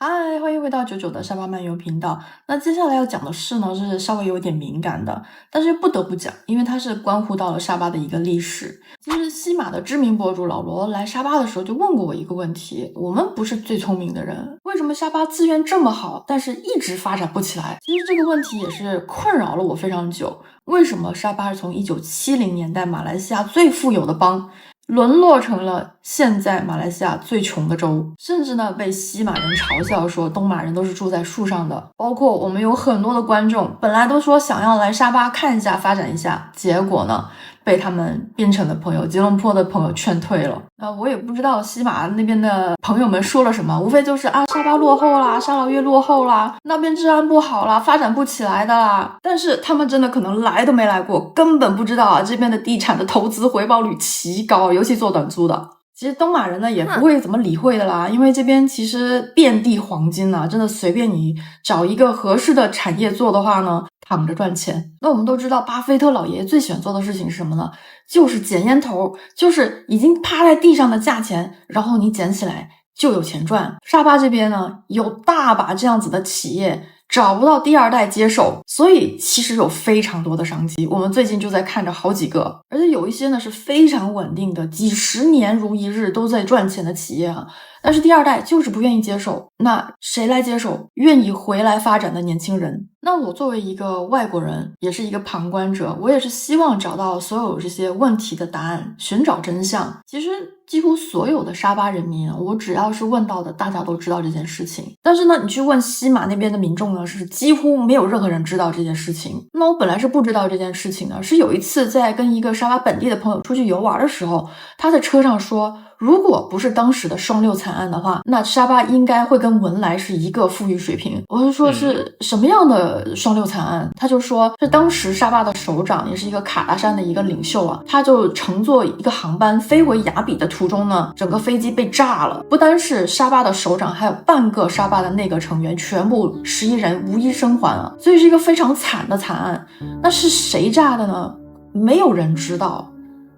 嗨，欢迎回到99的沙巴漫游频道。那接下来要讲的事呢，是稍微有点敏感的，但是不得不讲，因为它是关乎到了沙巴的一个历史。其实西马的知名博主老罗来沙巴的时候就问过我一个问题：我们不是最聪明的人，为什么沙巴资源这么好，但是一直发展不起来？其实这个问题也是困扰了我非常久。为什么沙巴是从1970年代马来西亚最富有的邦，沦落成了现在马来西亚最穷的州，甚至呢被西马人嘲笑说东马人都是住在树上的。包括我们有很多的观众本来都说想要来沙巴看一下发展一下，结果呢被他们槟城的朋友吉隆坡的朋友劝退了。我也不知道西马那边的朋友们说了什么，无非就是沙巴落后啦，沙劳越落后啦，那边治安不好啦，发展不起来的啦。但是他们真的可能来都没来过，根本不知道这边的地产的投资回报率奇高，尤其做短租的。其实东马人呢也不会怎么理会的啦，因为这边其实遍地黄金啊，真的随便你找一个合适的产业做的话呢，躺着赚钱。那我们都知道巴菲特老爷爷最喜欢做的事情是什么呢？就是捡烟头，就是已经趴在地上的价钱，然后你捡起来就有钱赚。沙巴这边呢有大把这样子的企业，找不到第二代接手，所以其实有非常多的商机。我们最近就在看着好几个，而且有一些呢是非常稳定的，几十年如一日都在赚钱的企业啊。但是第二代就是不愿意接手，那谁来接手？愿意回来发展的年轻人。那我作为一个外国人，也是一个旁观者，我也是希望找到所有这些问题的答案，寻找真相。其实几乎所有的沙巴人民，我只要是问到的，大家都知道这件事情。但是呢，你去问西马那边的民众呢，是几乎没有任何人知道这件事情。那我本来是不知道这件事情的，是有一次在跟一个沙巴本地的朋友出去游玩的时候，他在车上说，如果不是当时的双六惨案的话，那沙巴应该会跟文莱是一个富裕水平。我就说是什么样的双六惨案？他就说是当时沙巴的首长，也是一个卡达山的一个领袖啊，他就乘坐一个航班飞回雅比的途中呢，整个飞机被炸了。不单是沙巴的首长，还有半个沙巴的内阁成员，全部11人无一生还啊，所以是一个非常惨的惨案。那是谁炸的呢？没有人知道。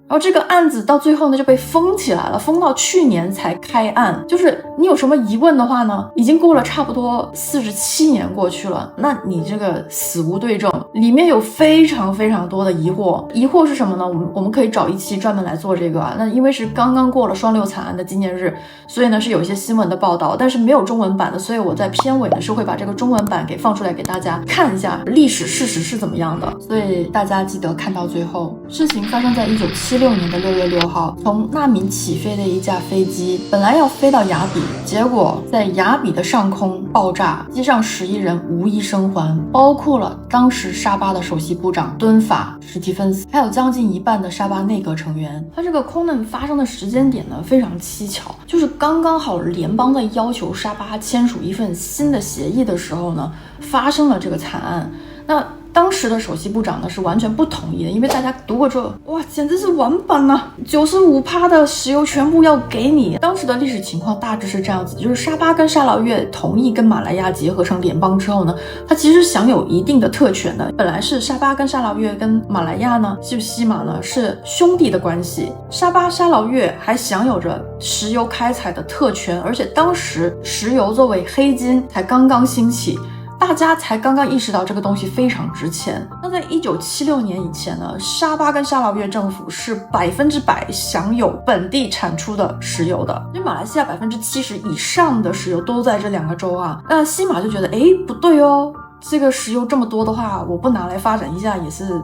然后这个案子到最后呢就被封起来了，封到去年才开案。就是你有什么疑问的话呢，已经过了差不多47年过去了，那你这个死无对证，里面有非常非常多的疑惑。疑惑是什么呢？我们可以找一期专门来做这个啊。那因为是刚刚过了双六惨案的纪念日，所以呢是有一些新闻的报道，但是没有中文版的，所以我在片尾呢是会把这个中文版给放出来给大家看一下历史事实是怎么样的。所以大家记得看到最后。事情发生在1976年的6月6号，从纳敏起飞的一架飞机本来要飞到雅比，结果在雅比的上空爆炸，机上11人无一生还，包括了当时沙巴的首席部长敦法史蒂芬斯，还有将近一半的沙巴内阁成员。他这个空难发生的时间点呢非常蹊跷，就是刚刚好联邦在要求沙巴签署一份新的协议的时候呢，发生了这个惨案。那当时的首席部长呢是完全不同意的，因为大家读过之后，哇，简直是完版啊！95%的石油全部要给你。当时的历史情况大致是这样子，就是沙巴跟沙劳越同意跟马来亚结合成联邦之后呢，它其实享有一定的特权的。本来是沙巴跟沙劳越跟马来亚呢，就西马呢是兄弟的关系，沙巴沙劳越还享有着石油开采的特权，而且当时石油作为黑金才刚刚兴起。大家才刚刚意识到这个东西非常值钱。那在1976年以前呢，沙巴跟沙劳越政府是100%享有本地产出的石油的，因为马来西亚70%以上的石油都在这两个州啊。那西马就觉得，不对哦，这个石油这么多的话，我不拿来发展一下也是。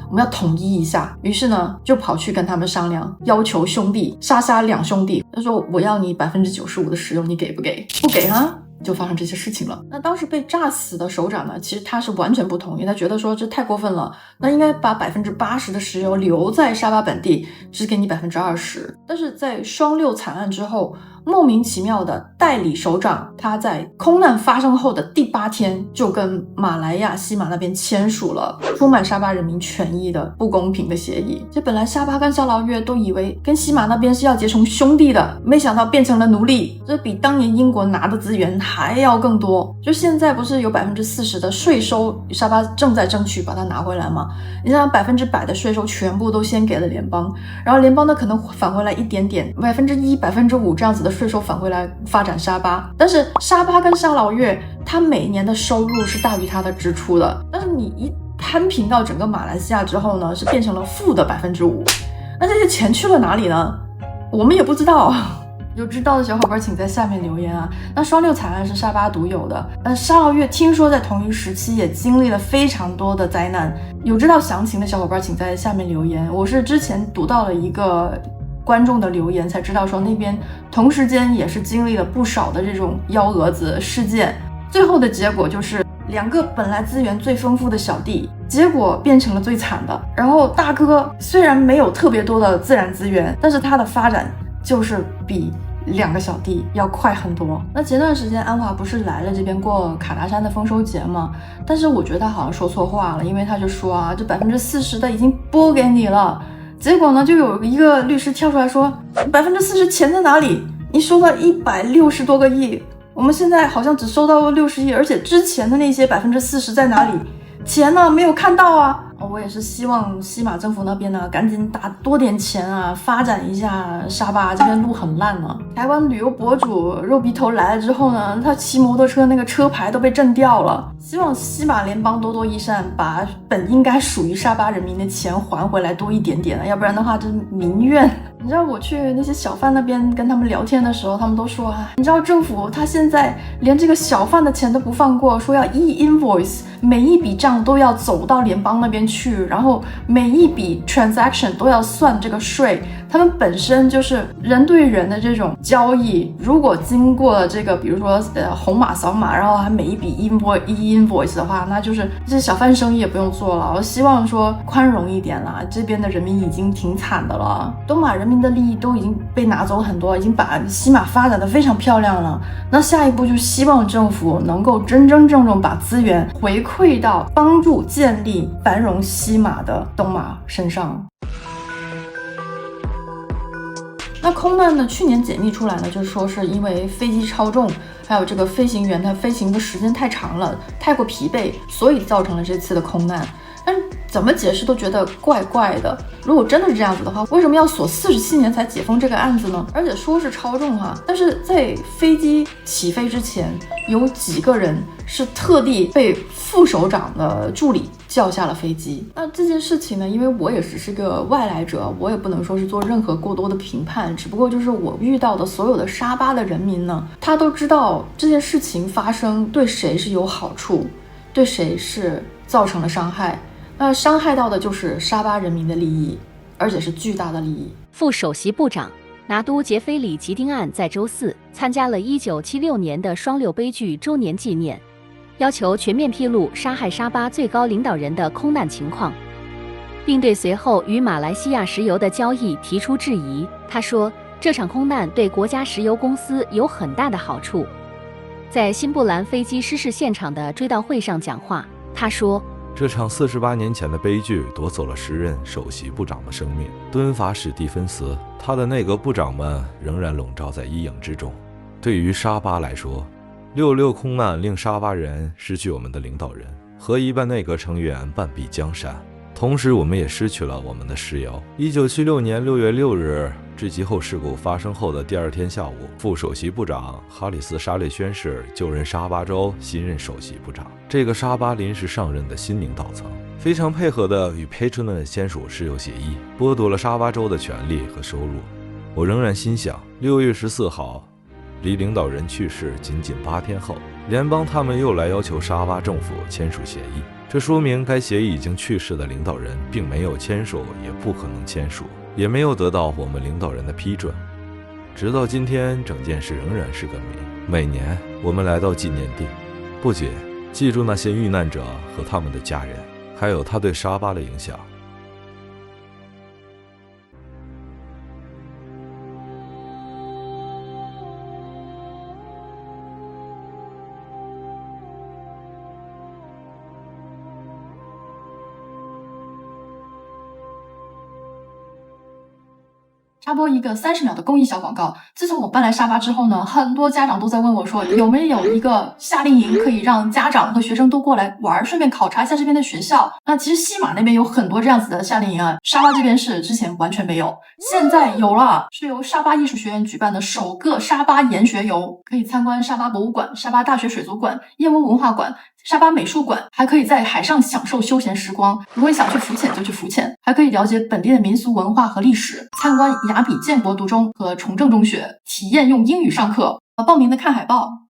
我们要统一一下，于是呢就跑去跟他们商量，要求兄弟沙两兄弟，他说我要你95%的石油，你给不给？不给啊，就发生这些事情了。那当时被炸死的首长呢，其实他是完全不同意，他觉得说这太过分了，那应该把80%的石油留在沙巴本地，只给你20%。但是在双六惨案之后，莫名其妙的代理首长他在空难发生后的第8天就跟马来亚西马那边签署了充满沙巴人民权益的不公平的协议。这本来沙巴跟沙劳越都以为跟西马那边是要结成兄弟的，没想到变成了奴隶，这比当年英国拿的资源还要更多。就现在不是有40%的税收，沙巴正在争取把它拿回来吗？你想100%的税收全部都先给了联邦，然后联邦呢可能返回来一点点，1%、5%这样子的的税收返回来发展沙巴。但是沙巴跟沙劳越，它每年的收入是大于它的支出的，但是你一摊平到整个马来西亚之后呢，是变成了负的5%。那这些钱去了哪里呢？我们也不知道。有知道的小伙伴请在下面留言啊。那双六惨案是沙巴独有的，沙劳越听说在同一时期也经历了非常多的灾难，有知道详情的小伙伴请在下面留言。我是之前读到了一个观众的留言才知道说那边同时间也是经历了不少的这种幺蛾子事件，最后的结果就是2个本来资源最丰富的小弟，结果变成了最惨的。然后大哥虽然没有特别多的自然资源，但是他的发展就是比2个小弟要快很多。那前段时间安华不是来了这边过卡达山的丰收节吗？但是我觉得他好像说错话了，因为他就说啊，这40%的已经拨给你了。结果呢，就有一个律师跳出来说，40%钱在哪里？你收到160多个亿，我们现在好像只收到60亿，而且之前的那些40%在哪里？钱呢？没有看到啊。我也是希望西马政府那边呢，赶紧打多点钱啊，发展一下沙巴这边路很烂了。台湾旅游博主肉鼻头来了之后呢，他骑摩托车那个车牌都被震掉了。希望西马联邦多多益善，把本应该属于沙巴人民的钱还回来多一点点，要不然的话这民怨。你知道我去那些小贩那边跟他们聊天的时候，他们都说啊，你知道政府他现在连这个小贩的钱都不放过，说要 e-invoice， 每一笔账都要走到联邦那边去，然后每一笔 transaction 都要算这个税。他们本身就是人对人的这种交易，如果经过了这个比如说红码扫码，然后还每一笔 e-invoice 的话，那就是这些小贩生意也不用做了。我希望说宽容一点啦，这边的人民已经挺惨的了，东马人民的利益都已经被拿走很多，已经把西马发展的非常漂亮了。那下一步就希望政府能够真真正正把资源回馈到帮助建立繁荣西马的东马身上。那空难呢，去年解密出来呢，就是说是因为飞机超重，还有这个飞行员他飞行的时间太长了，太过疲惫，所以造成了这次的空难。但怎么解释都觉得怪怪的。如果真的是这样子的话，为什么要锁47年才解封这个案子呢？而且说是超重哈，但是在飞机起飞之前，有几个人是特地被副首长的助理叫下了飞机。那这件事情呢，因为我也只是个外来者，我也不能说是做任何过多的评判，只不过就是我遇到的所有的沙巴的人民呢，他都知道这件事情发生对谁是有好处，对谁是造成了伤害。伤害到的就是沙巴人民的利益，而且是巨大的利益。副首席部长拿督杰菲里·吉丁案在周四参加了1976年的双六悲剧周年纪念，要求全面披露杀害沙巴最高领导人的空难情况，并对随后与马来西亚石油的交易提出质疑。他说，这场空难对国家石油公司有很大的好处。在新布兰飞机失事现场的追悼会上讲话，他说，这场48年前的悲剧夺走了时任首席部长的生命。敦法史蒂芬斯，他的内阁部长们仍然笼罩在阴影之中。对于沙巴来说，66空难令沙巴人失去我们的领导人和一半内阁成员半壁江山，同时我们也失去了我们的石油。1976年6月6日坠机后事故发生后的第2天下午，副首席部长哈里斯·沙列宣誓就任沙巴州新任首席部长。这个沙巴临时上任的新领导层非常配合地与 Petronas 签署石油协议，剥夺了沙巴州的权利和收入。我仍然心想，6月14号离领导人去世仅8天后，联邦他们又来要求沙巴政府签署协议，这说明该协议已经去世的领导人并没有签署，也不可能签署，也没有得到我们领导人的批准。直到今天，整件事仍然是个谜。每年我们来到纪念地，不仅记住那些遇难者和他们的家人，还有他对沙巴的影响。沙插播一个30秒的公益小广告。自从我搬来沙巴之后呢，很多家长都在问我说，有没有一个夏令营可以让家长和学生都过来玩，顺便考察一下这边的学校。那其实西马那边有很多这样子的夏令营啊，沙巴这边是之前完全没有，现在有了，是由沙巴艺术学院举办的首个沙巴研学游，可以参观沙巴博物馆、沙巴大学水族馆、燕窝文化馆、沙巴美术馆，还可以在海上享受休闲时光。如果你想去浮潜就去浮潜，还可以了解本地的民俗文化和历史，参观雅比建国读中和崇正中学，体验用英语上课。报名的看海报。